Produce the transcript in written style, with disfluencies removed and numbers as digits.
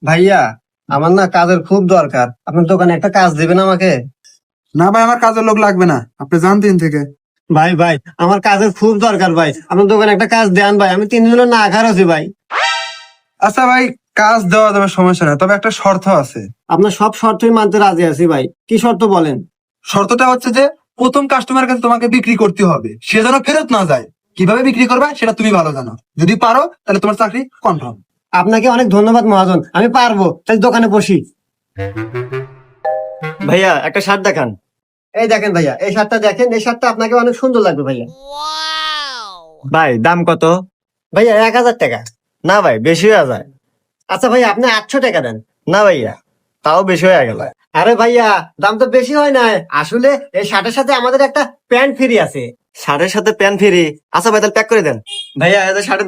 ভাইয়া, আমার না কাজের খুব দরকার, আপনার দোকানে একটা কাজ দিবেন আমাকে? না ভাই, আমার কাজের লোক লাগবে না, আপনি যান 3 থেকে। ভাই ভাই, আমার কাজের খুব দরকার ভাই, আপনার দোকানে একটা কাজ দেন ভাই, আমি 3 দিন হলো না খার আছি ভাই। আচ্ছা ভাই, কাজ দেওয়া যাবে, সমস্যা না, তবে একটা শর্ত আছে। আপনার সব শর্তই মানতে রাজি আছি ভাই, কি শর্ত বলেন? শর্তটা হচ্ছে যে প্রথম কাস্টমার কাছে তোমাকে বিক্রি করতে হবে, সে যেন ফেরত না যায়। কিভাবে বিক্রি করবে সেটা তুমি ভালো জানো, যদি পারো তাহলে তোমার চাকরি কনফার্ম। আপনাকে অনেক ধন্যবাদ মহাজন, আমি পারবো, তাই দোকানে বসি। ভাইয়া একটা শার্ট দেখান। এই দেখেন ভাইয়া, এই শার্টটা দেখেন, এই শার্টটা আপনাকে অনেক সুন্দর লাগবে ভাইয়া। ভাই দাম কত? ভাইয়া 1000 টাকা। না ভাই, বেশি হয়ে যায়। আচ্ছা ভাইয়া, আপনি 800 টাকা দেন। না ভাইয়া, তাও বেশি হয়ে গেল। আরে ভাইয়া, দাম তো বেশি হয় না, আসলে এই শার্টের সাথে আমাদের একটা প্যান্ট ফ্রি আছে। শার্টের সাথে প্যান্ট ফ্রি? আচ্ছা ভাই, তাহলে প্যাক করে দেন। ভাইয়া, এই শার্টের